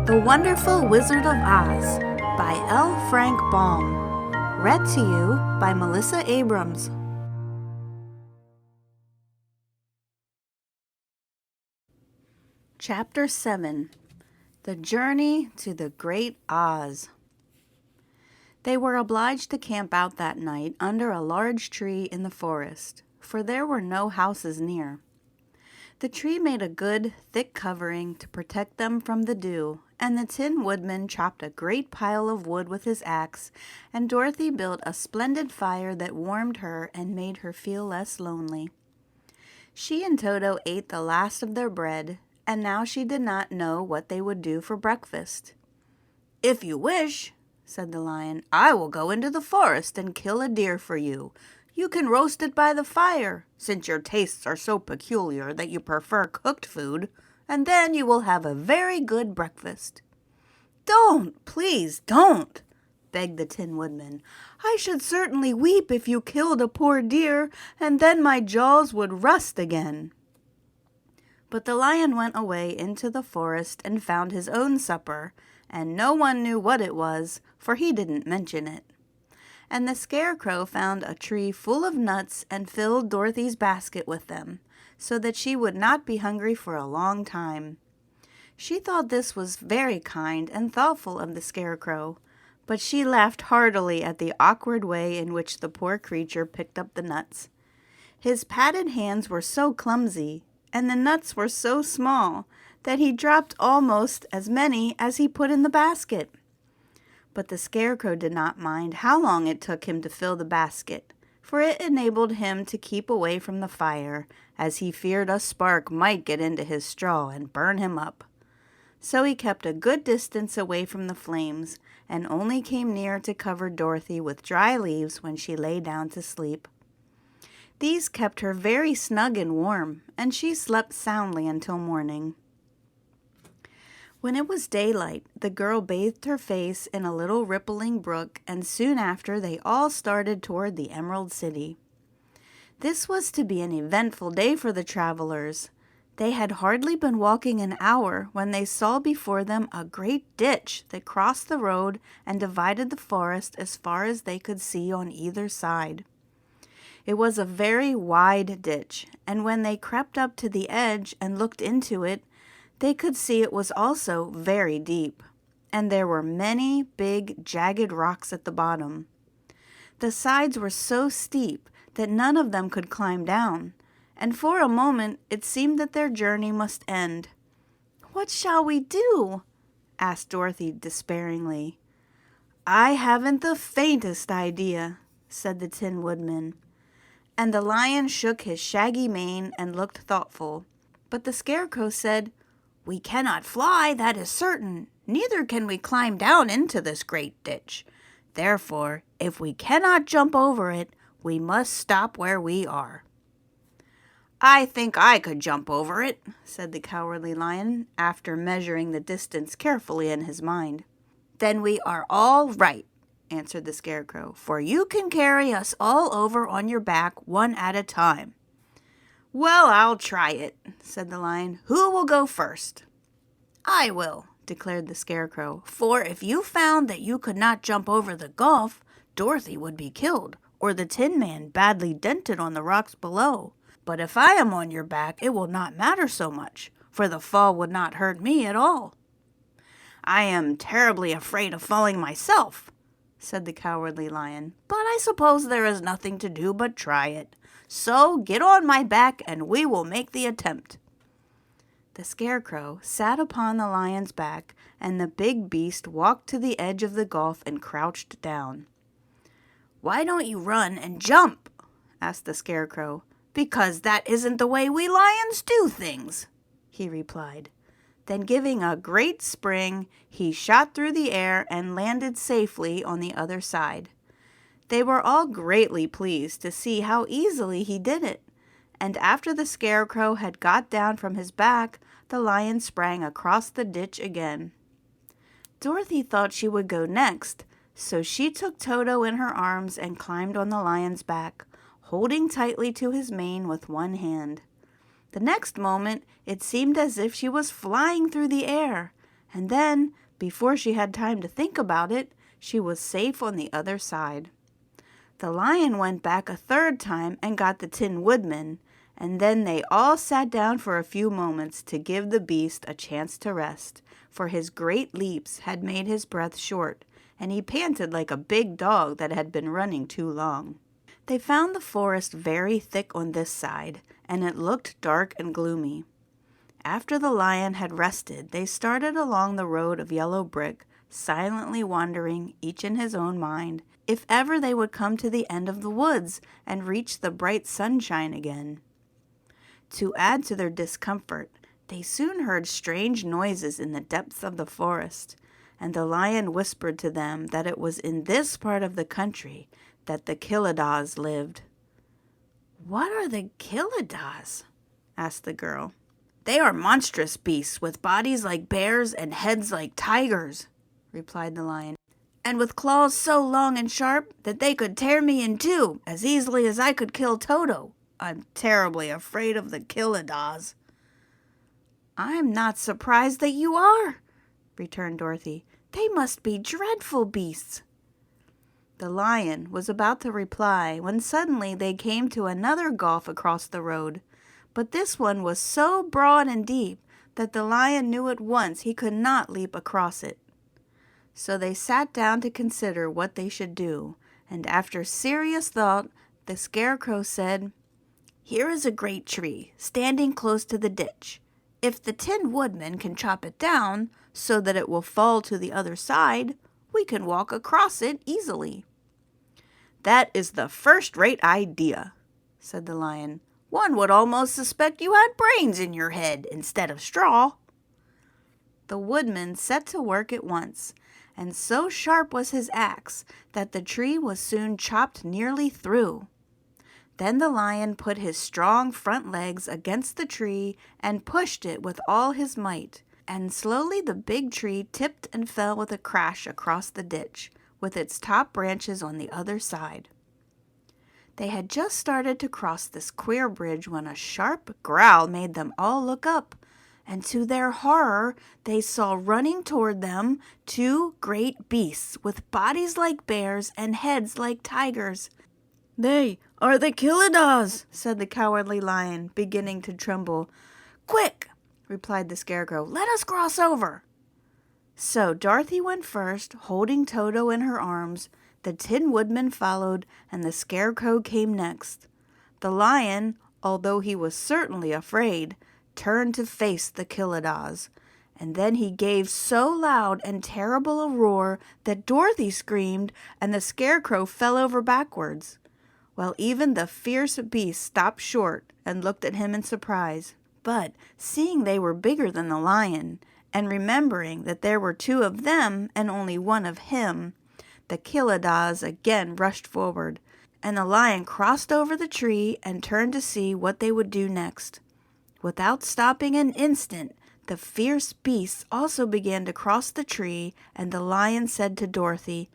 The Wonderful Wizard of Oz by L.Frank Baum. Read to you by Melissa Abrams. Chapter 7. The Journey to the Great Oz. They were obliged to camp out that night under a large tree in the forest, for there were no houses near. The tree made a good, thick covering to protect them from the dew, and the Tin Woodman chopped a great pile of wood with his axe, and Dorothy built a splendid fire that warmed her and made her feel less lonely. She and Toto ate the last of their bread, and now she did not know what they would do for breakfast. "If you wish," said the lion, "I will go into the forest and kill a deer for you. You can roast it by the fire, since your tastes are so peculiar that you prefer cooked food, and then you will have a very good breakfast." "Don't, please don't," begged the Tin Woodman. "I should certainly weep if you killed a poor deer, and then my jaws would rust again." But the lion went away into the forest and found his own supper, and no one knew what it was, for he didn't mention it. And the Scarecrow found a tree full of nuts and filled Dorothy's basket with them, so that she would not be hungry for a long time. She thought this was very kind and thoughtful of the Scarecrow, but she laughed heartily at the awkward way in which the poor creature picked up the nuts. His padded hands were so clumsy, and the nuts were so small, that he dropped almost as many as he put in the basket. But the Scarecrow did not mind how long it took him to fill the basket, for it enabled him to keep away from the fire, as he feared a spark might get into his straw and burn him up. So he kept a good distance away from the flames, and only came near to cover Dorothy with dry leaves when she lay down to sleep. These kept her very snug and warm, and she slept soundly until morning. When it was daylight, the girl bathed her face in a little rippling brook, and soon after they all started toward the Emerald City. This was to be an eventful day for the travelers. They had hardly been walking an hour when they saw before them a great ditch that crossed the road and divided the forest as far as they could see on either side. It was a very wide ditch, and when they crept up to the edge and looked into it, they could see it was also very deep, and there were many big, jagged rocks at the bottom. The sides were so steep that none of them could climb down, and for a moment it seemed that their journey must end. "What shall we do?" asked Dorothy despairingly. "I haven't the faintest idea," said the Tin Woodman. And the lion shook his shaggy mane and looked thoughtful. But the Scarecrow said, "We cannot fly, that is certain. Neither can we climb down into this great ditch. Therefore, if we cannot jump over it, we must stop where we are." "I think I could jump over it," said the Cowardly Lion, after measuring the distance carefully in his mind. "Then we are all right," answered the Scarecrow, "for you can carry us all over on your back one at a time." "Well, I'll try it," said the lion. "Who will go first?" "I will," declared the Scarecrow, "for if you found that you could not jump over the gulf, Dorothy would be killed, or the Tin Man badly dented on the rocks below. But if I am on your back, it will not matter so much, for the fall would not hurt me at all." "I am terribly afraid of falling myself," said the Cowardly Lion, "but I suppose there is nothing to do but try it. So get on my back and we will make the attempt." The Scarecrow sat upon the lion's back, and the big beast walked to the edge of the gulf and crouched down. "Why don't you run and jump?" asked the Scarecrow. "Because that isn't the way we lions do things," he replied. Then giving a great spring, he shot through the air and landed safely on the other side. They were all greatly pleased to see how easily he did it, and after the Scarecrow had got down from his back, the lion sprang across the ditch again. Dorothy thought she would go next, so she took Toto in her arms and climbed on the lion's back, holding tightly to his mane with one hand. The next moment it seemed as if she was flying through the air, and then, before she had time to think about it, she was safe on the other side. The lion went back a third time and got the Tin Woodman, and then they all sat down for a few moments to give the beast a chance to rest, for his great leaps had made his breath short, and he panted like a big dog that had been running too long. They found the forest very thick on this side, and it looked dark and gloomy. After the lion had rested, they started along the road of yellow brick, silently wondering, each in his own mind, if ever they would come to the end of the woods and reach the bright sunshine again. To add to their discomfort, they soon heard strange noises in the depths of the forest, and the lion whispered to them that it was in this part of the country that the Killidaws lived. "What are the Killidaws?" asked the girl. "They are monstrous beasts with bodies like bears and heads like tigers," replied the lion, "and with claws so long and sharp that they could tear me in two as easily as I could kill Toto. I'm terribly afraid of the Killidaws." "I'm not surprised that you are," returned Dorothy. "They must be dreadful beasts." The lion was about to reply when suddenly they came to another gulf across the road, but this one was so broad and deep that the lion knew at once he could not leap across it. So they sat down to consider what they should do, and after serious thought, the Scarecrow said, "Here is a great tree, standing close to the ditch. If the Tin Woodman can chop it down so that it will fall to the other side, we can walk across it easily." "That is the first-rate idea," said the lion. "One would almost suspect you had brains in your head instead of straw." The woodman set to work at once, and so sharp was his axe that the tree was soon chopped nearly through. Then the lion put his strong front legs against the tree and pushed it with all his might, and slowly the big tree tipped and fell with a crash across the ditch, with its top branches on the other side. They had just started to cross this queer bridge when a sharp growl made them all look up, and to their horror they saw running toward them two great beasts with bodies like bears and heads like tigers. "They are the Killidaws," said the cowardly lion, beginning to tremble. "Quick," replied the Scarecrow, "let us cross over." So Dorothy went first, holding Toto in her arms. The Tin Woodman followed, and the Scarecrow came next. The lion, although he was certainly afraid, turned to face the Killidaws, and then he gave so loud and terrible a roar that Dorothy screamed and the Scarecrow fell over backwards, while even the fierce beast stopped short and looked at him in surprise. But seeing they were bigger than the lion, and remembering that there were two of them and only one of him, the Killidaws again rushed forward, and the lion crossed over the tree and turned to see what they would do next. Without stopping an instant, the fierce beasts also began to cross the tree, and the lion said to Dorothy,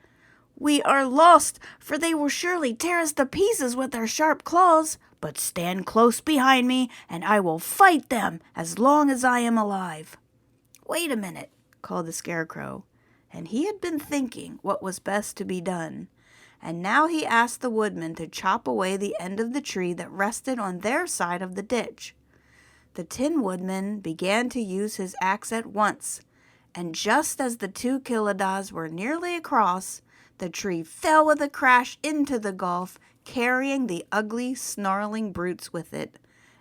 "We are lost, for they will surely tear us to pieces with their sharp claws. But stand close behind me, and I will fight them as long as I am alive." "Wait a minute," called the Scarecrow, and he had been thinking what was best to be done, and now he asked the woodman to chop away the end of the tree that rested on their side of the ditch. The Tin Woodman began to use his axe at once, and just as the two Killidaws were nearly across, the tree fell with a crash into the gulf, carrying the ugly, snarling brutes with it,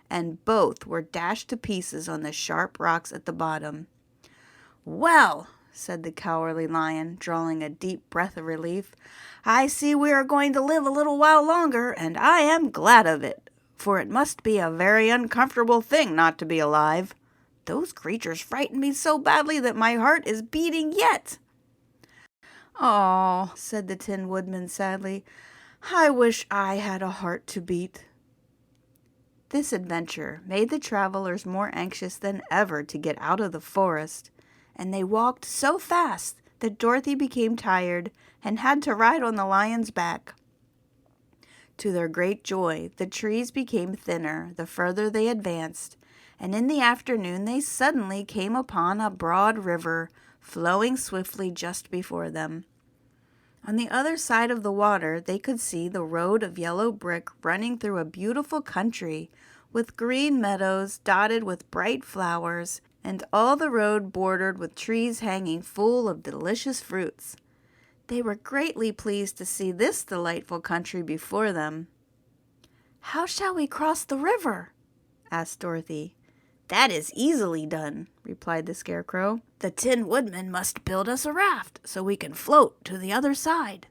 and both were dashed to pieces on the sharp rocks at the bottom. "Well," said the cowardly lion, drawing a deep breath of relief, "I see we are going to live a little while longer, and I am glad of it, for it must be a very uncomfortable thing not to be alive. Those creatures frightened me so badly that my heart is beating yet." "Oh," said the Tin Woodman sadly, "I wish I had a heart to beat." This adventure made the travelers more anxious than ever to get out of the forest, and they walked so fast that Dorothy became tired and had to ride on the lion's back. To their great joy, the trees became thinner the further they advanced, and in the afternoon they suddenly came upon a broad river, flowing swiftly just before them. On the other side of the water, they could see the road of yellow brick running through a beautiful country with green meadows dotted with bright flowers, and all the road bordered with trees hanging full of delicious fruits. They were greatly pleased to see this delightful country before them. "How shall we cross the river?" asked Dorothy. "That is easily done," replied the Scarecrow. "The Tin Woodman must build us a raft so we can float to the other side."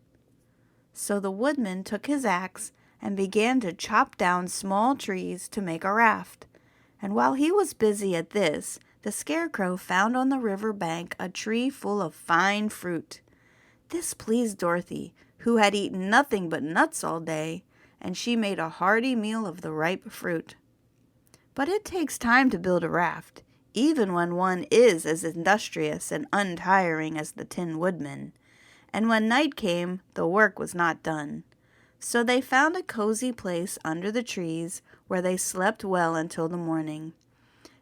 So the Woodman took his axe and began to chop down small trees to make a raft. And while he was busy at this, the Scarecrow found on the river bank a tree full of fine fruit. This pleased Dorothy, who had eaten nothing but nuts all day, and she made a hearty meal of the ripe fruit. But it takes time to build a raft, even when one is as industrious and untiring as the Tin Woodman. And when night came, the work was not done. So they found a cozy place under the trees where they slept well until the morning.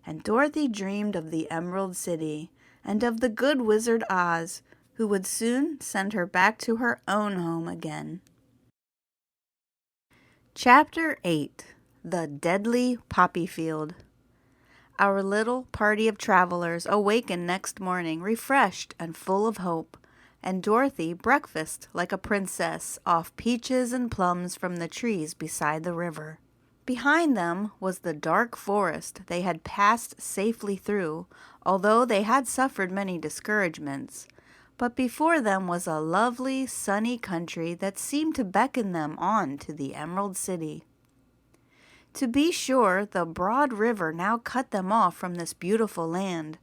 And Dorothy dreamed of the Emerald City and of the good Wizard Oz, who would soon send her back to her own home again. Chapter 8. The Deadly Poppy Field. Our little party of travelers awakened next morning refreshed and full of hope, and Dorothy breakfasted like a princess off peaches and plums from the trees beside the river. Behind them was the dark forest they had passed safely through, although they had suffered many discouragements. But before them was a lovely, sunny country that seemed to beckon them on to the Emerald City. To be sure, the broad river now cut them off from this beautiful land,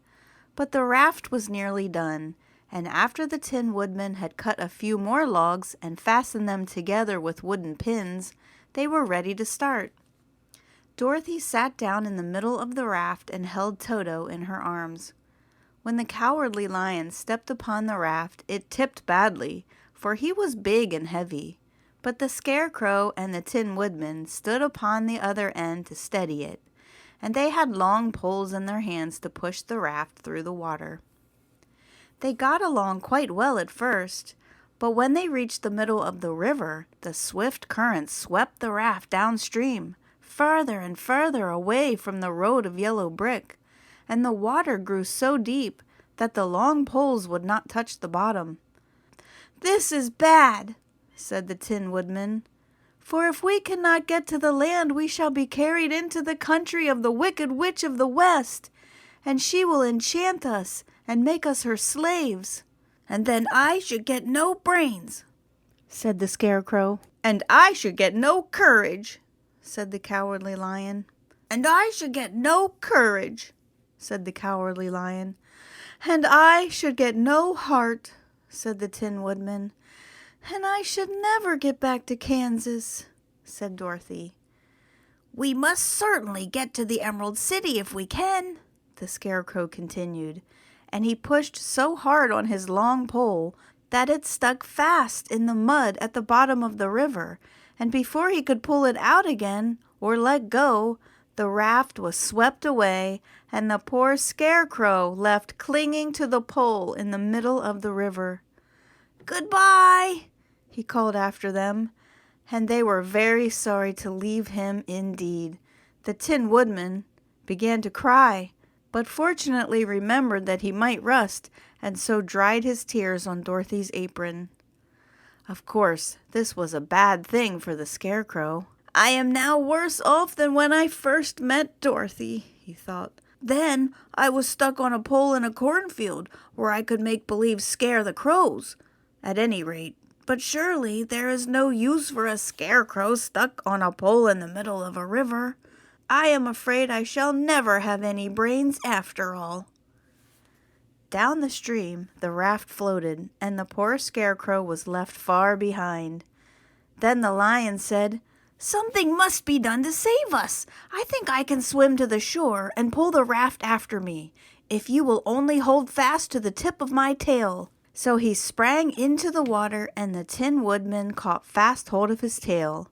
but the raft was nearly done, and after the Tin Woodman had cut a few more logs and fastened them together with wooden pins, they were ready to start. Dorothy sat down in the middle of the raft and held Toto in her arms. When the Cowardly Lion stepped upon the raft, it tipped badly, for he was big and heavy. But the Scarecrow and the Tin Woodman stood upon the other end to steady it, and they had long poles in their hands to push the raft through the water. They got along quite well at first, but when they reached the middle of the river, the swift current swept the raft downstream, farther and farther away from the road of yellow brick, and the water grew so deep that the long poles would not touch the bottom. "This is bad," said the Tin Woodman, "for if we cannot get to the land, we shall be carried into the country of the Wicked Witch of the West, and she will enchant us and make us her slaves. And then I should get no brains," said the Scarecrow. "And I should get no courage," said the Cowardly Lion. "And I should get no courage," said the Cowardly Lion. "And I should get no heart," said the Tin Woodman. "And I should never get back to Kansas," said Dorothy. "We must certainly get to the Emerald City if we can," the Scarecrow continued, and he pushed so hard on his long pole that it stuck fast in the mud at the bottom of the river, and before he could pull it out again or let go, the raft was swept away, and the poor Scarecrow left clinging to the pole in the middle of the river. "Goodbye," he called after them, and they were very sorry to leave him indeed. The Tin Woodman began to cry, but fortunately remembered that he might rust, and so dried his tears on Dorothy's apron. Of course, this was a bad thing for the Scarecrow. "I am now worse off than when I first met Dorothy," he thought. "Then I was stuck on a pole in a cornfield where I could make believe scare the crows. At any rate, but surely there is no use for a Scarecrow stuck on a pole in the middle of a river. I am afraid I shall never have any brains after all." Down the stream the raft floated, and the poor Scarecrow was left far behind. Then the Lion said, "Something must be done to save us. I think I can swim to the shore and pull the raft after me, if you will only hold fast to the tip of my tail." So he sprang into the water, and the Tin Woodman caught fast hold of his tail,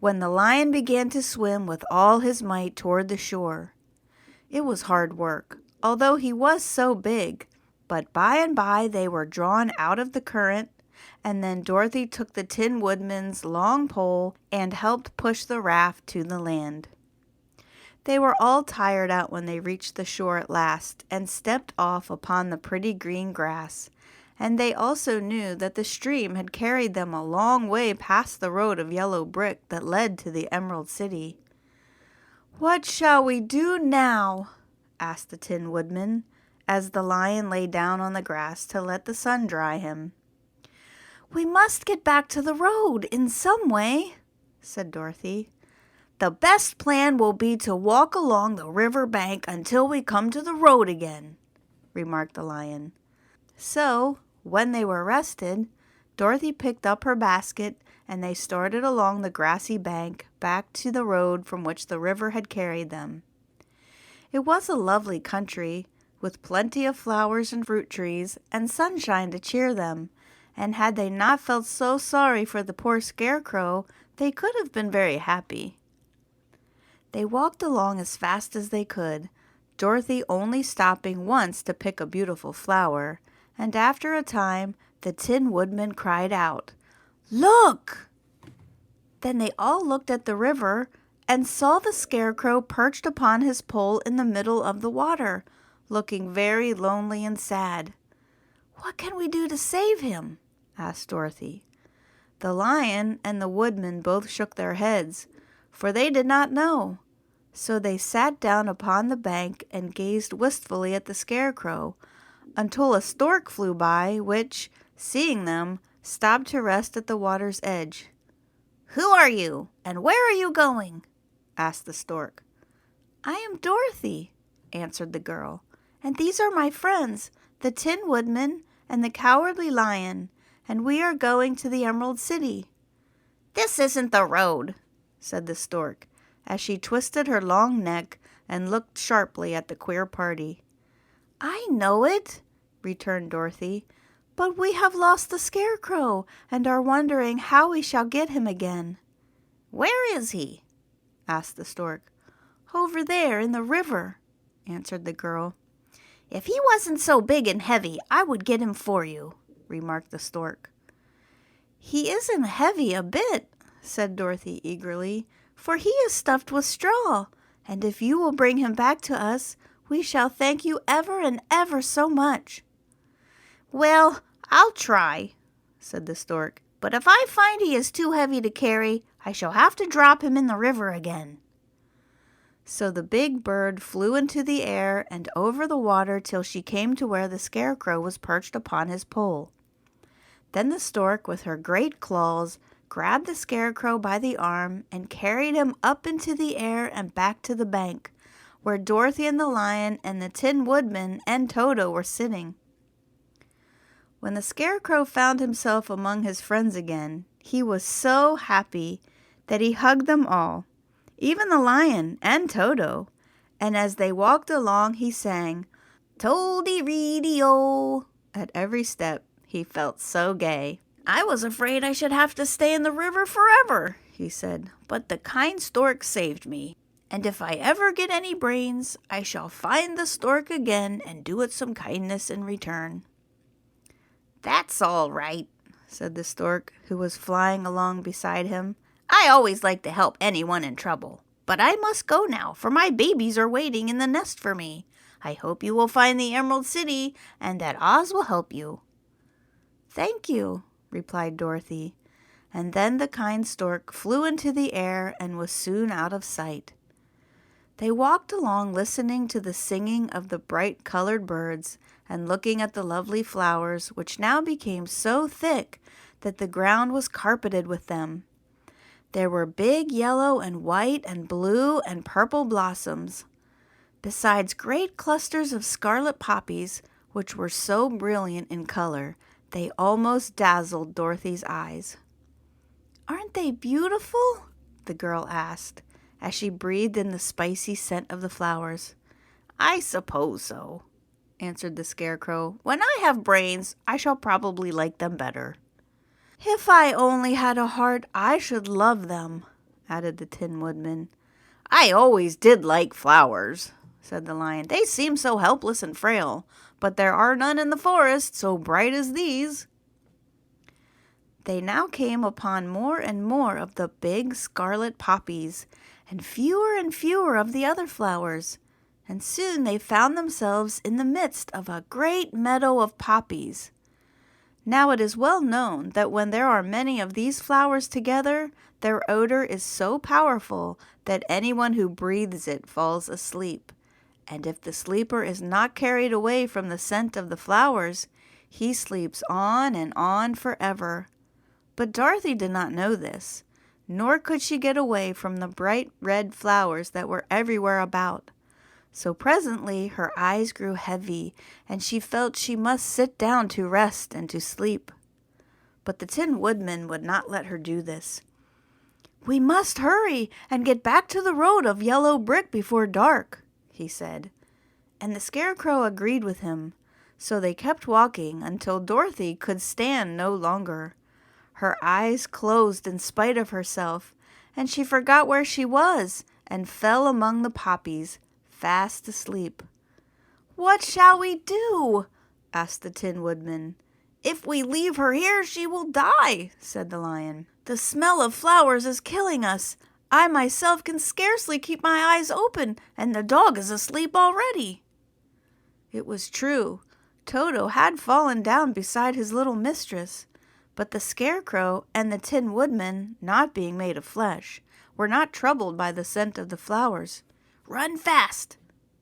when the Lion began to swim with all his might toward the shore. It was hard work, although he was so big, But by and by they were drawn out of the current, and then Dorothy took the Tin Woodman's long pole and helped push the raft to the land. They were all tired out when they reached the shore at last and stepped off upon the pretty green grass, and they also knew that the stream had carried them a long way past the road of yellow brick that led to the Emerald City. "What shall we do now?" asked the Tin Woodman, as the lion lay down on the grass to let the sun dry him. "We must get back to the road in some way," said Dorothy. "The best plan will be to walk along the river bank until we come to the road again," remarked the lion. So, when they were rested, Dorothy picked up her basket and they started along the grassy bank back to the road from which the river had carried them. It was a lovely country, with plenty of flowers and fruit trees and sunshine to cheer them, and had they not felt so sorry for the poor Scarecrow, they could have been very happy. They walked along as fast as they could, Dorothy only stopping once to pick a beautiful flower, and after a time the Tin Woodman cried out, "Look!" Then they all looked at the river and saw the Scarecrow perched upon his pole in the middle of the water, looking very lonely and sad. "What can we do to save him?" asked Dorothy. The lion and the woodman both shook their heads, for they did not know. So they sat down upon the bank and gazed wistfully at the Scarecrow, until a stork flew by, which, seeing them, stopped to rest at the water's edge. "Who are you, and where are you going?" asked the stork. "I am Dorothy," answered the girl, "and these are my friends, the Tin Woodman and the Cowardly Lion, and we are going to the Emerald City." "This isn't the road," said the stork, as she twisted her long neck and looked sharply at the queer party. "I know it," returned Dorothy, "but we have lost the Scarecrow and are wondering how we shall get him again." "Where is he?" asked the stork. "Over there in the river," answered the girl. "If he wasn't so big and heavy, I would get him for you," remarked the stork. "He isn't heavy a bit," said Dorothy eagerly, "for he is stuffed with straw, and if you will bring him back to us, we shall thank you ever and ever so much." "Well, I'll try," said the stork, "but if I find he is too heavy to carry, I shall have to drop him in the river again." So the big bird flew into the air and over the water till she came to where the Scarecrow was perched upon his pole. Then the stork, with her great claws, grabbed the Scarecrow by the arm and carried him up into the air and back to the bank, where Dorothy and the lion and the Tin Woodman and Toto were sitting. When the Scarecrow found himself among his friends again, he was so happy that he hugged them all, even the lion and Toto, and as they walked along he sang, "Toady-reedy-o," at every step. He felt so gay. "I was afraid I should have to stay in the river forever," he said, "but the kind stork saved me, and if I ever get any brains, I shall find the stork again and do it some kindness in return." "That's all right," said the stork, who was flying along beside him. "I always like to help anyone in trouble. But I must go now, for my babies are waiting in the nest for me. I hope you will find the Emerald City, and that Oz will help you." "Thank you," replied Dorothy, and then the kind stork flew into the air and was soon out of sight. They walked along listening to the singing of the bright-colored birds and looking at the lovely flowers, which now became so thick that the ground was carpeted with them. There were big yellow and white and blue and purple blossoms, besides great clusters of scarlet poppies, which were so brilliant in color they almost dazzled Dorothy's eyes. "Aren't they beautiful?" the girl asked, as she breathed in the spicy scent of the flowers. "I suppose so," answered the Scarecrow. "When I have brains, I shall probably like them better." "If I only had a heart, I should love them," added the Tin Woodman. "I always did like flowers," said the lion. "They seem so helpless and frail, but there are none in the forest so bright as these." They now came upon more and more of the big scarlet poppies, and fewer of the other flowers, and soon they found themselves in the midst of a great meadow of poppies. Now it is well known that when there are many of these flowers together, their odor is so powerful that anyone who breathes it falls asleep. And if the sleeper is not carried away from the scent of the flowers, he sleeps on and on forever. But Dorothy did not know this, nor could she get away from the bright red flowers that were everywhere about. So presently her eyes grew heavy, and she felt she must sit down to rest and to sleep. But the Tin Woodman would not let her do this. "We must hurry and get back to the road of yellow brick before dark," he said. And the Scarecrow agreed with him. So they kept walking until Dorothy could stand no longer. Her eyes closed in spite of herself, and she forgot where she was and fell among the poppies, fast asleep. "What shall we do?" asked the Tin Woodman. "If we leave her here, she will die," said the Lion. "The smell of flowers is killing us. I myself can scarcely keep my eyes open, and the dog is asleep already." It was true. Toto had fallen down beside his little mistress, but the Scarecrow and the Tin Woodman, not being made of flesh, were not troubled by the scent of the flowers. "Run fast,"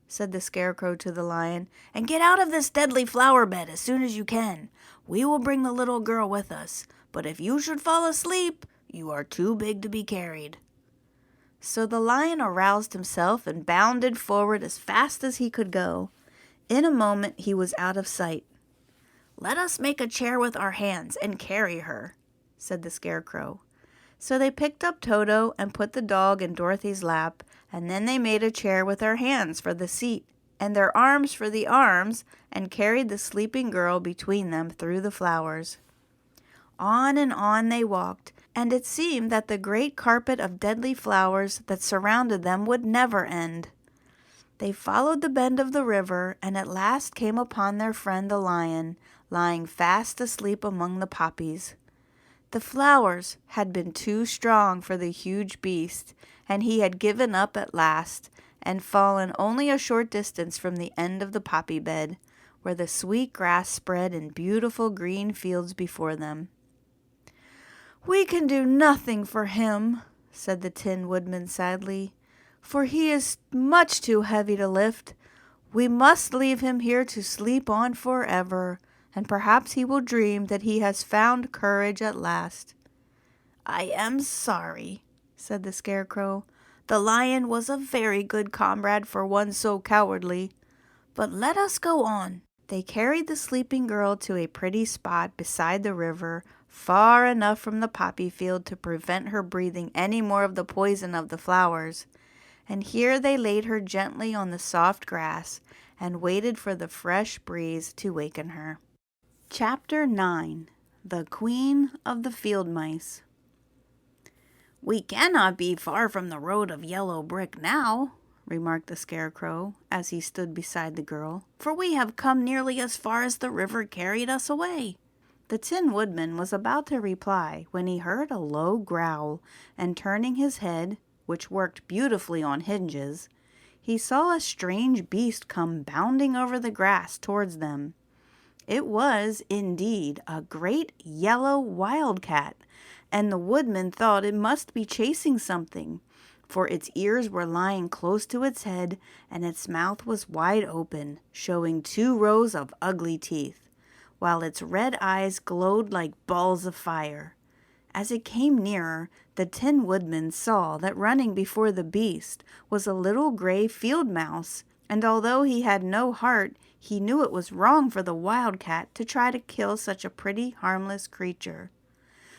said the Scarecrow to the Lion, "and get out of this deadly flower bed as soon as you can. We will bring the little girl with us, but if you should fall asleep, you are too big to be carried." So the Lion aroused himself and bounded forward as fast as he could go. In a moment he was out of sight. "Let us make a chair with our hands and carry her," said the Scarecrow. So they picked up Toto and put the dog in Dorothy's lap, and then they made a chair with their hands for the seat and their arms for the arms, and carried the sleeping girl between them through the flowers. On and on they walked, and it seemed that the great carpet of deadly flowers that surrounded them would never end. They followed the bend of the river, and at last came upon their friend the Lion, lying fast asleep among the poppies. The flowers had been too strong for the huge beast, and he had given up at last, and fallen only a short distance from the end of the poppy bed, where the sweet grass spread in beautiful green fields before them. "We can do nothing for him," said the Tin Woodman sadly, "for he is much too heavy to lift. We must leave him here to sleep on forever, and perhaps he will dream that he has found courage at last." "I am sorry," said the Scarecrow. "The Lion was a very good comrade for one so cowardly. But let us go on." They carried the sleeping girl to a pretty spot beside the river, far enough from the poppy field to prevent her breathing any more of the poison of the flowers. And here they laid her gently on the soft grass and waited for the fresh breeze to waken her. Chapter 9. The Queen of the Field Mice. "We cannot be far from the road of yellow brick now," remarked the Scarecrow as he stood beside the girl, "for we have come nearly as far as the river carried us away." The Tin Woodman was about to reply when he heard a low growl, and turning his head, which worked beautifully on hinges, he saw a strange beast come bounding over the grass towards them. It was, indeed, a great yellow wildcat, and the woodman thought it must be chasing something, for its ears were lying close to its head, and its mouth was wide open, showing 2 rows of ugly teeth, while its red eyes glowed like balls of fire. As it came nearer, the Tin Woodman saw that running before the beast was a little gray field mouse, and although he had no heart, he knew it was wrong for the wildcat to try to kill such a pretty, harmless creature.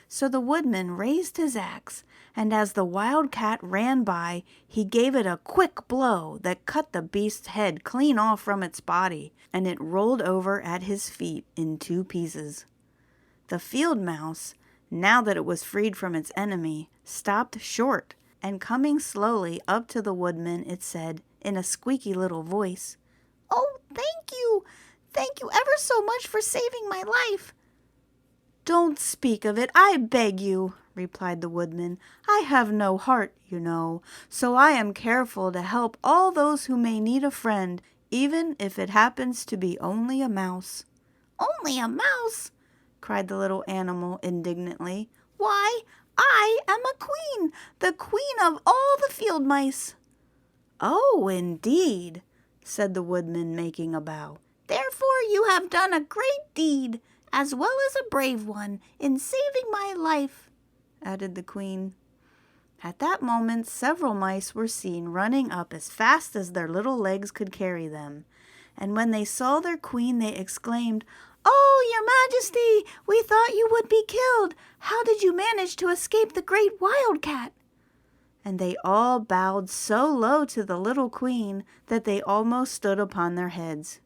So the woodman raised his axe, and as the wildcat ran by, he gave it a quick blow that cut the beast's head clean off from its body, and it rolled over at his feet in 2 pieces. The field mouse, now that it was freed from its enemy, stopped short, and coming slowly up to the woodman, it said, in a squeaky little voice, "Oh, thank you so much for saving my life." "Don't speak of it, I beg you," replied the woodman. "I have no heart, you know, so I am careful to help all those who may need a friend, even if it happens to be only a mouse." "Only a mouse?" cried the little animal indignantly. "Why, I am a queen, the queen of all the field mice." "Oh, indeed," said the woodman, making a bow. "Therefore you have done a great deed, as well as a brave one, in saving my life," added the queen. At that moment several mice were seen running up as fast as their little legs could carry them, and when they saw their queen they exclaimed, "Oh, your Majesty, we thought you would be killed. How did you manage to escape the great wildcat?" And they all bowed so low to the little queen that they almost stood upon their heads.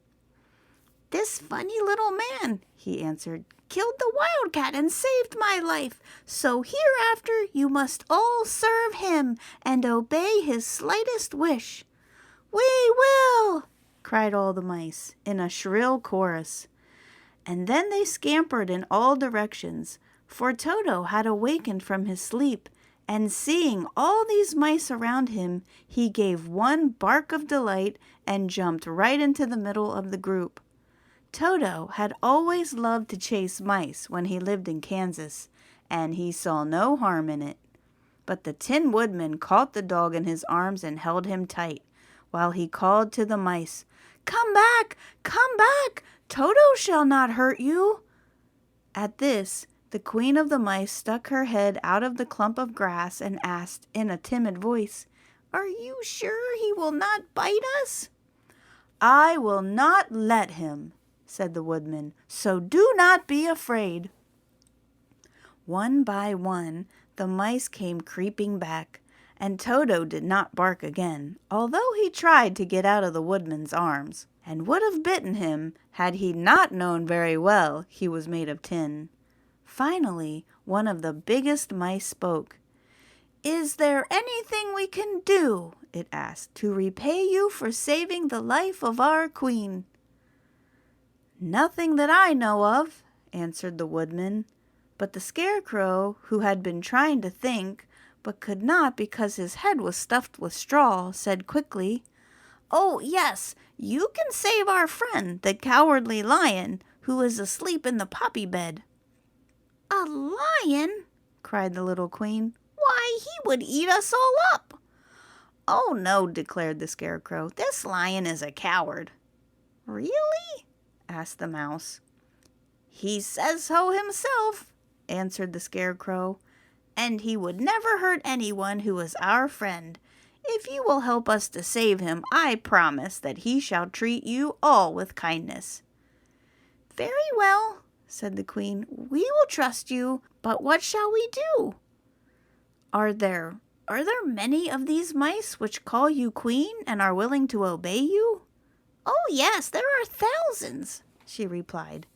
"This funny little man," he answered, "killed the wildcat and saved my life, so hereafter you must all serve him and obey his slightest wish." "We will!" cried all the mice in a shrill chorus. And then they scampered in all directions, for Toto had awakened from his sleep, and seeing all these mice around him, he gave one bark of delight and jumped right into the middle of the group. Toto had always loved to chase mice when he lived in Kansas, and he saw no harm in it. But the Tin Woodman caught the dog in his arms and held him tight, while he called to the mice, "Come back! Come back! Toto shall not hurt you." At this, the queen of the mice stuck her head out of the clump of grass and asked in a timid voice, "Are you sure he will not bite us?" "I will not let him," said the woodman, "so do not be afraid." One by one, the mice came creeping back, and Toto did not bark again, although he tried to get out of the woodman's arms, and would have bitten him had he not known very well he was made of tin. Finally, one of the biggest mice spoke. "Is there anything we can do," it asked, "to repay you for saving the life of our queen?" "Nothing that I know of," answered the woodman. But the Scarecrow, who had been trying to think, but could not because his head was stuffed with straw, said quickly, "Oh, yes, you can save our friend, the Cowardly Lion, who is asleep in the poppy bed." "A lion?" cried the little queen. "Why, he would eat us all up." "Oh, no," declared the Scarecrow. "This lion is a coward." "Really?" asked the mouse. "He says so himself," answered the Scarecrow, "and he would never hurt anyone who is our friend. If you will help us to save him, I promise that he shall treat you all with kindness." "Very well," said the queen. "We will trust you, but what shall we do?" Are there many of these mice which call you queen and are willing to obey you?" "Oh, yes, there are thousands," she replied.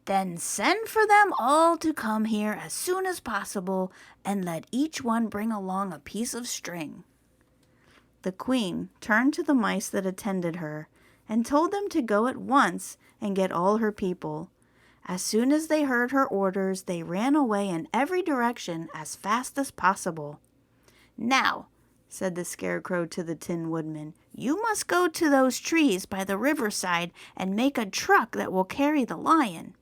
"Then send for them all to come here as soon as possible, and let each one bring along a piece of string." The queen turned to the mice that attended her and told them to go at once and get all her people. As soon as they heard her orders, they ran away in every direction as fast as possible. "Now," said the Scarecrow to the Tin Woodman, "you must go to those trees by the riverside and make a truck that will carry the lion."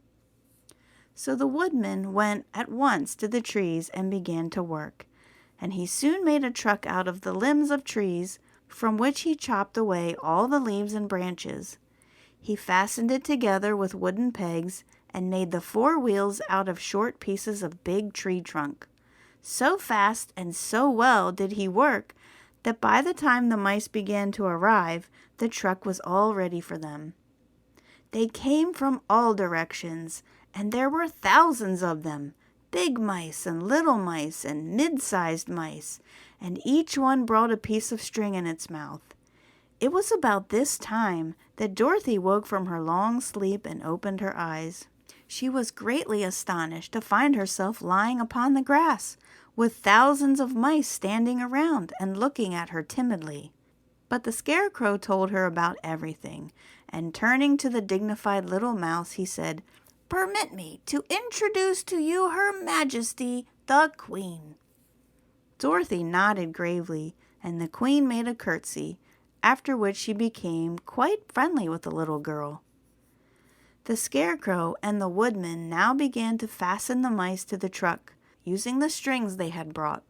So the woodman went at once to the trees and began to work, and he soon made a truck out of the limbs of trees, from which he chopped away all the leaves and branches. He fastened it together with wooden pegs and made the 4 wheels out of short pieces of big tree trunk. So fast and so well did he work that by the time the mice began to arrive, the truck was all ready for them. They came from all directions, and there were thousands of them, big mice and little mice and mid-sized mice, and each one brought a piece of string in its mouth. It was about this time that Dorothy woke from her long sleep and opened her eyes. She was greatly astonished to find herself lying upon the grass, with thousands of mice standing around and looking at her timidly. But the Scarecrow told her about everything, and turning to the dignified little mouse, he said, "Permit me to introduce to you Her Majesty, the Queen." Dorothy nodded gravely, and the Queen made a curtsy, after which she became quite friendly with the little girl. The Scarecrow and the Woodman now began to fasten the mice to the truck, using the strings they had brought.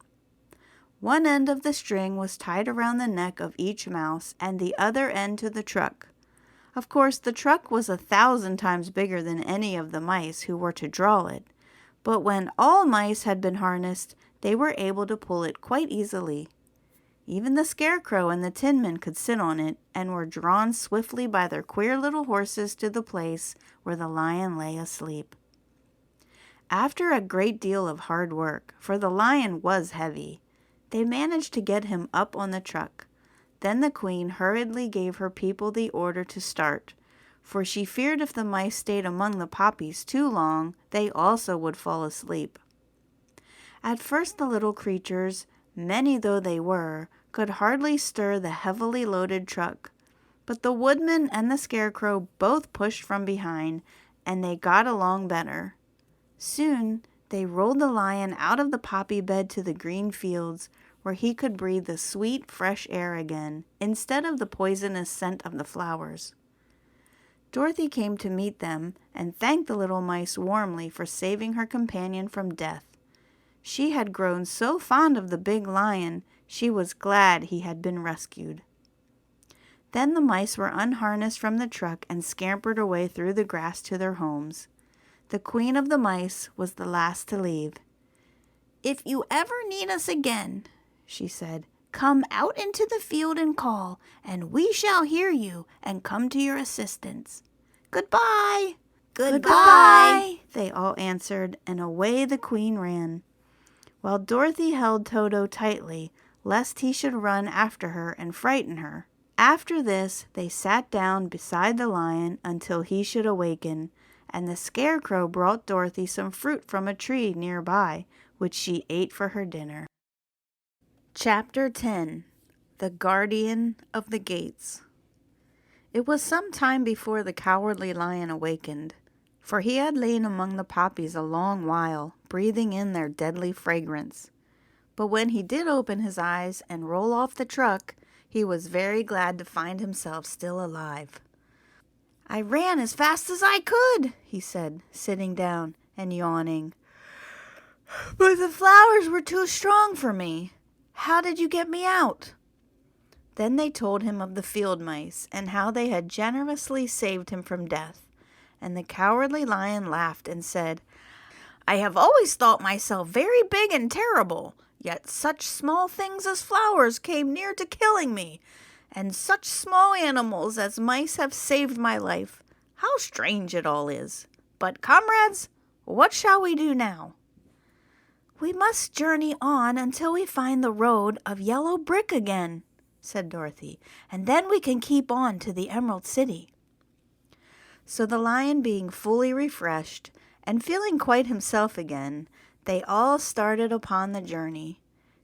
One end of the string was tied around the neck of each mouse and the other end to the truck. Of course, the truck was 1,000 times bigger than any of the mice who were to draw it, but when all mice had been harnessed, they were able to pull it quite easily. Even the Scarecrow and the Tin Men could sit on it, and were drawn swiftly by their queer little horses to the place where the lion lay asleep. After a great deal of hard work, for the lion was heavy, they managed to get him up on the truck. Then the Queen hurriedly gave her people the order to start, for she feared if the mice stayed among the poppies too long, they also would fall asleep. At first the little creatures, many though they were, could hardly stir the heavily loaded truck, but the Woodman and the Scarecrow both pushed from behind, and they got along better. Soon they rolled the lion out of the poppy bed to the green fields, where he could breathe the sweet, fresh air again, instead of the poisonous scent of the flowers. Dorothy came to meet them, and thanked the little mice warmly for saving her companion from death. She had grown so fond of the big lion, she was glad he had been rescued. Then the mice were unharnessed from the truck and scampered away through the grass to their homes. The Queen of the Mice was the last to leave. "If you ever need us again," she said, "come out into the field and call, and we shall hear you and come to your assistance. Goodbye!" "Goodbye!" they all answered, and away the Queen ran, while Dorothy held Toto tightly, lest he should run after her and frighten her. After this, they sat down beside the lion until he should awaken, and the Scarecrow brought Dorothy some fruit from a tree nearby, which she ate for her dinner. Chapter 10. The Guardian of the Gates. It was some time before the Cowardly Lion awakened, for he had lain among the poppies a long while, breathing in their deadly fragrance. But when he did open his eyes and roll off the truck, he was very glad to find himself still alive. "I ran as fast as I could," he said, sitting down and yawning. "But the flowers were too strong for me. How did you get me out?" Then they told him of the field mice, and how they had generously saved him from death. And the Cowardly Lion laughed and said, "I have always thought myself very big and terrible, yet such small things as flowers came near to killing me, and such small animals as mice have saved my life. How strange it all is! But, comrades, what shall we do now?" "We must journey on until we find the road of yellow brick again," said Dorothy, "and then we can keep on to the Emerald City." So the lion being fully refreshed, and feeling quite himself again, they all started upon the journey,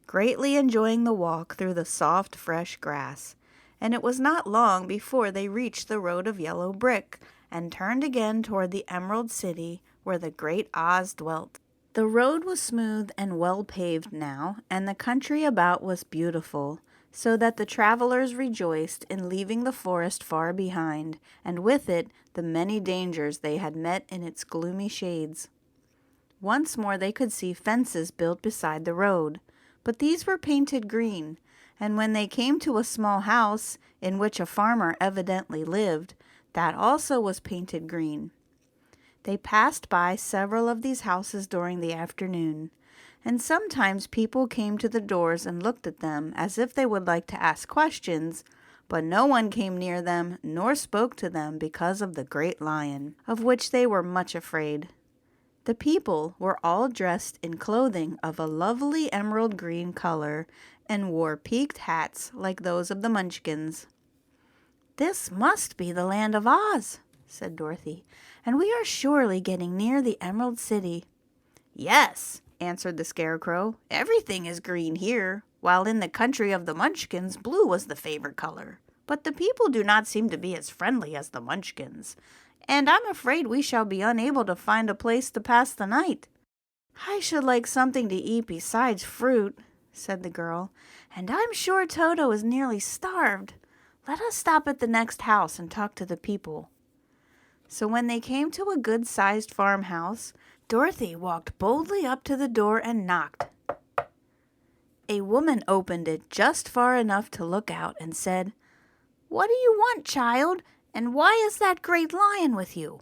greatly enjoying the walk through the soft, fresh grass, and it was not long before they reached the road of yellow brick, and turned again toward the Emerald City, where the great Oz dwelt. The road was smooth and well paved now, and the country about was beautiful, so that the travelers rejoiced in leaving the forest far behind, and with it the many dangers they had met in its gloomy shades. Once more they could see fences built beside the road, but these were painted green, and when they came to a small house in which a farmer evidently lived, that also was painted green. They passed by several of these houses during the afternoon, and sometimes people came to the doors and looked at them as if they would like to ask questions, but no one came near them nor spoke to them because of the great lion, of which they were much afraid. The people were all dressed in clothing of a lovely emerald green color and wore peaked hats like those of the Munchkins. "This must be the land of Oz," said Dorothy, "and we are surely getting near the Emerald City." "Yes," answered the Scarecrow, "everything is green here, while in the country of the Munchkins blue was the favorite color. but the people do not seem to be as friendly as the Munchkins, and I'm afraid we shall be unable to find a place to pass the night." "I should like something to eat besides fruit," said the girl, "and I'm sure Toto is nearly starved. Let us stop at the next house and talk to the people." So when they came to a good-sized farmhouse, Dorothy walked boldly up to the door and knocked. A woman opened it just far enough to look out and said, "What do you want, child, and why is that great lion with you?"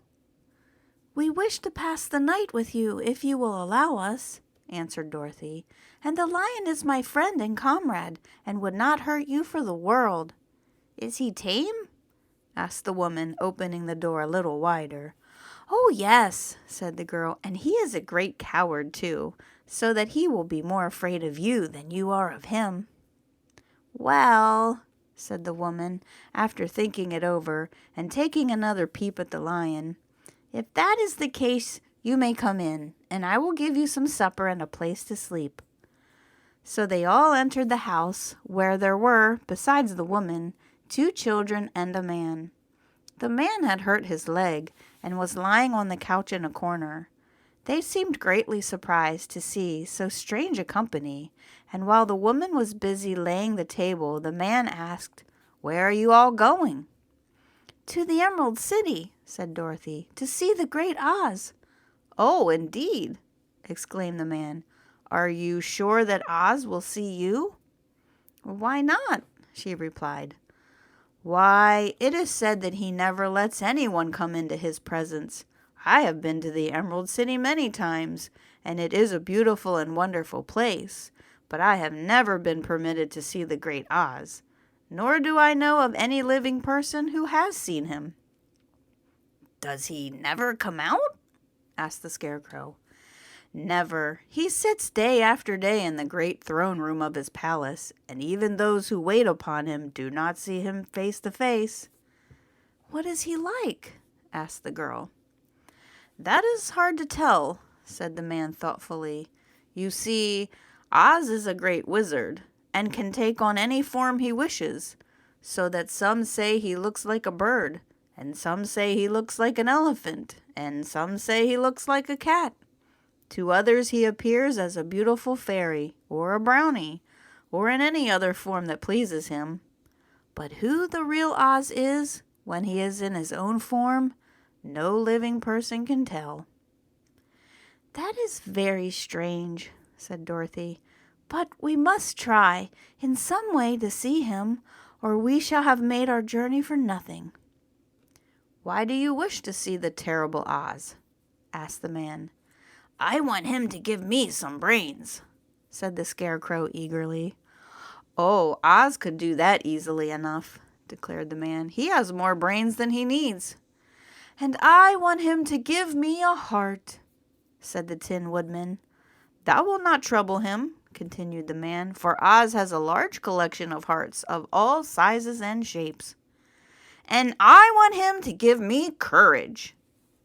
"We wish to pass the night with you, if you will allow us," answered Dorothy, "and the lion is my friend and comrade, and would not hurt you for the world." "Is he tame?" asked the woman, opening the door a little wider. "Oh, yes," said the girl, "and he is a great coward, too, so that he will be more afraid of you than you are of him." "Well," said the woman, after thinking it over and taking another peep at the lion, "if that is the case, you may come in, and I will give you some supper and a place to sleep." So they all entered the house, where there were, besides the woman, 2 children and a man. The man had hurt his leg and was lying on the couch in a corner. They seemed greatly surprised to see so strange a company, and while the woman was busy laying the table, the man asked, "Where are you all going?" "To the Emerald City," said Dorothy, "to see the Great Oz." "Oh, indeed!" exclaimed the man. "Are you sure that Oz will see you?" "Why not?" she replied. "Why, it is said that he never lets anyone come into his presence. I have been to the Emerald City many times, and it is a beautiful and wonderful place, but I have never been permitted to see the Great Oz, nor do I know of any living person who has seen him." "Does he never come out?" asked the Scarecrow. "Never. He sits day after day in the great throne room of his palace, and even those who wait upon him do not see him face to face." "What is he like?" asked the girl. "That is hard to tell," said the man thoughtfully. "You see, Oz is a great wizard, and can take on any form he wishes, so that some say he looks like a bird, and some say he looks like an elephant, and some say he looks like a cat. To others he appears as a beautiful fairy, or a brownie, or in any other form that pleases him. But who the real Oz is, when he is in his own form, no living person can tell." "That is very strange," said Dorothy. "But we must try, in some way, to see him, or we shall have made our journey for nothing." "Why do you wish to see the terrible Oz?" asked the man. "I want him to give me some brains," said the Scarecrow eagerly. "Oh, Oz could do that easily enough," declared the man. "He has more brains than he needs." "And I want him to give me a heart," said the Tin Woodman. "That will not trouble him," continued the man, "for Oz has a large collection of hearts of all sizes and shapes." "And I want him to give me courage,"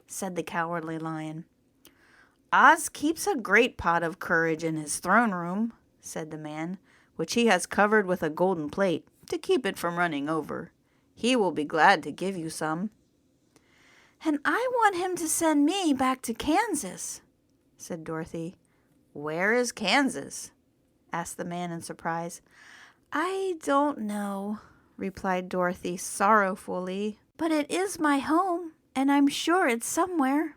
said the Cowardly Lion. "Oz keeps a great pot of courage in his throne room," said the man, "which he has covered with a golden plate to keep it from running over. He will be glad to give you some." "And I want him to send me back to Kansas," said Dorothy. "Where is Kansas?" asked the man in surprise. "I don't know," replied Dorothy sorrowfully, "but it is my home, and I'm sure it's somewhere."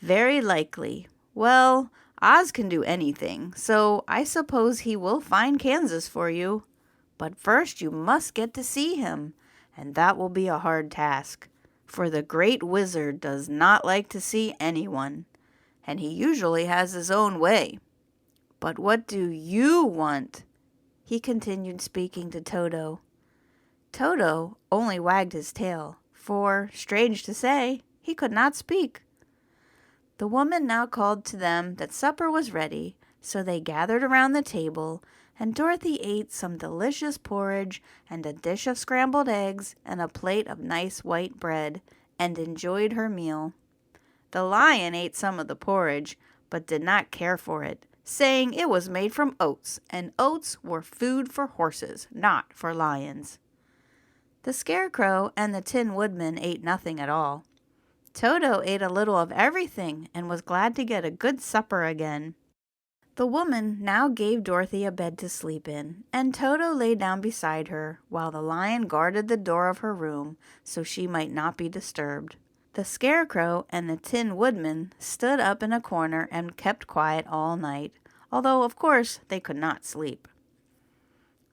"Very likely. Well, Oz can do anything, so I suppose he will find Kansas for you. But first you must get to see him, and that will be a hard task, for the Great Wizard does not like to see anyone, and he usually has his own way. But what do you want?" he continued, speaking to Toto. Toto only wagged his tail, for, strange to say, he could not speak. The woman now called to them that supper was ready, so they gathered around the table, and Dorothy ate some delicious porridge and a dish of scrambled eggs and a plate of nice white bread, and enjoyed her meal. The lion ate some of the porridge, but did not care for it, saying it was made from oats, and oats were food for horses, not for lions. The Scarecrow and the Tin Woodman ate nothing at all. Toto ate a little of everything and was glad to get a good supper again. The woman now gave Dorothy a bed to sleep in, and Toto lay down beside her, while the lion guarded the door of her room so she might not be disturbed. The Scarecrow and the Tin Woodman stood up in a corner and kept quiet all night, although of course they could not sleep.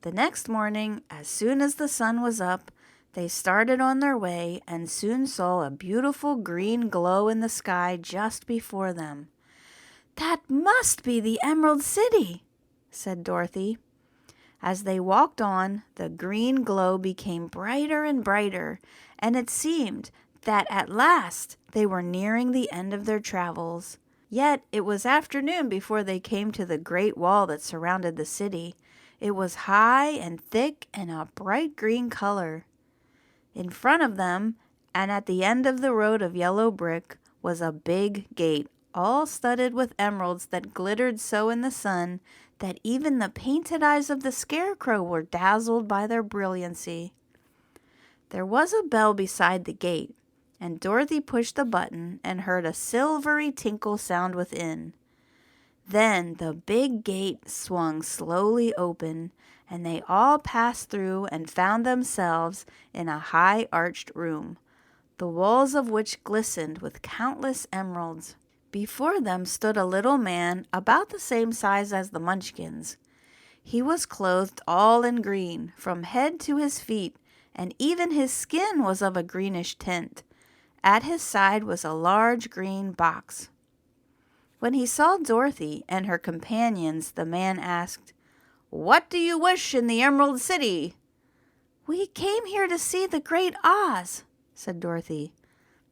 The next morning, as soon as the sun was up, they started on their way and soon saw a beautiful green glow in the sky just before them. "That must be the Emerald City," said Dorothy. As they walked on, the green glow became brighter and brighter, and it seemed that at last they were nearing the end of their travels. Yet it was afternoon before they came to the great wall that surrounded the city. It was high and thick and a bright green color. In front of them, and at the end of the road of yellow brick, was a big gate, all studded with emeralds that glittered so in the sun that even the painted eyes of the Scarecrow were dazzled by their brilliancy. There was a bell beside the gate, and Dorothy pushed the button and heard a silvery tinkle sound within. Then the big gate swung slowly open, and they all passed through and found themselves in a high arched room, the walls of which glistened with countless emeralds. Before them stood a little man about the same size as the Munchkins. He was clothed all in green, from head to his feet, and even his skin was of a greenish tint. At his side was a large green box. When he saw Dorothy and her companions, the man asked, "What do you wish in the Emerald City?" "We came here to see the Great Oz," said Dorothy.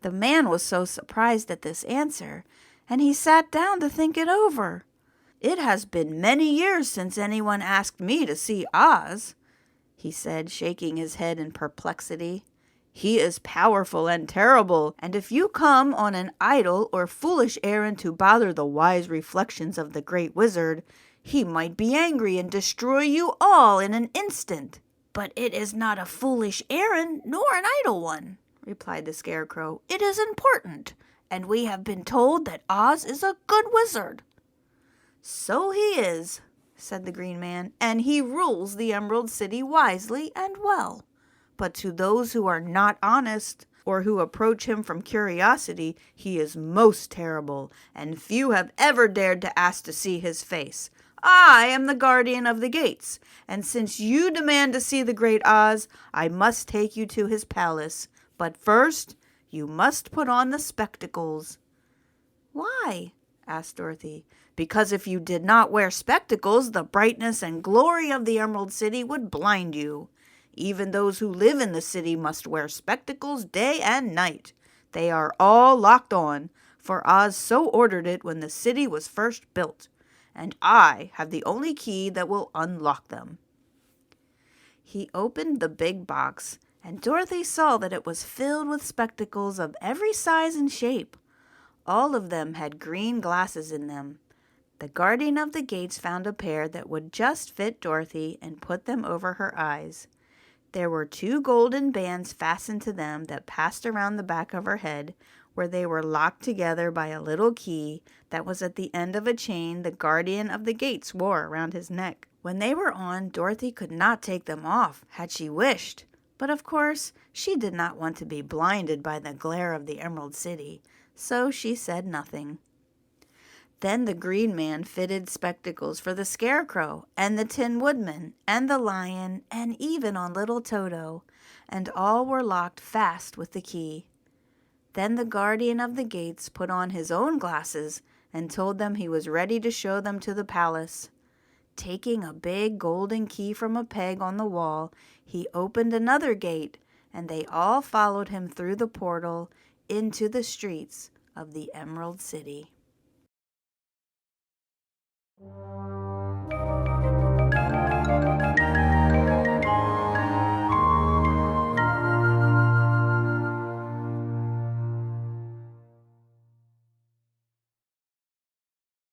The man was so surprised at this answer, and he sat down to think it over. "It has been many years since anyone asked me to see Oz," he said, shaking his head in perplexity. "He is powerful and terrible, and if you come on an idle or foolish errand to bother the wise reflections of the great wizard, he might be angry and destroy you all in an instant." "But it is not a foolish errand, nor an idle one," replied the Scarecrow. "It is important, and we have been told that Oz is a good wizard." "So he is," said the Green Man, "and he rules the Emerald City wisely and well. But to those who are not honest, or who approach him from curiosity, he is most terrible, and few have ever dared to ask to see his face. I am the guardian of the gates, and since you demand to see the Great Oz, I must take you to his palace. But first, you must put on the spectacles." "Why?" asked Dorothy. "Because if you did not wear spectacles, the brightness and glory of the Emerald City would blind you. Even those who live in the city must wear spectacles day and night. They are all locked on, for Oz so ordered it when the city was first built, and I have the only key that will unlock them." He opened the big box, and Dorothy saw that it was filled with spectacles of every size and shape. All of them had green glasses in them. The guardian of the gates found a pair that would just fit Dorothy and put them over her eyes. There were 2 golden bands fastened to them that passed around the back of her head, where they were locked together by a little key that was at the end of a chain the guardian of the gates wore around his neck. When they were on, Dorothy could not take them off, had she wished. But of course, she did not want to be blinded by the glare of the Emerald City, so she said nothing. Then the Green Man fitted spectacles for the Scarecrow and the Tin Woodman and the Lion and even on little Toto, and all were locked fast with the key. Then the guardian of the gates put on his own glasses and told them he was ready to show them to the palace. Taking a big golden key from a peg on the wall, he opened another gate, and they all followed him through the portal into the streets of the Emerald City.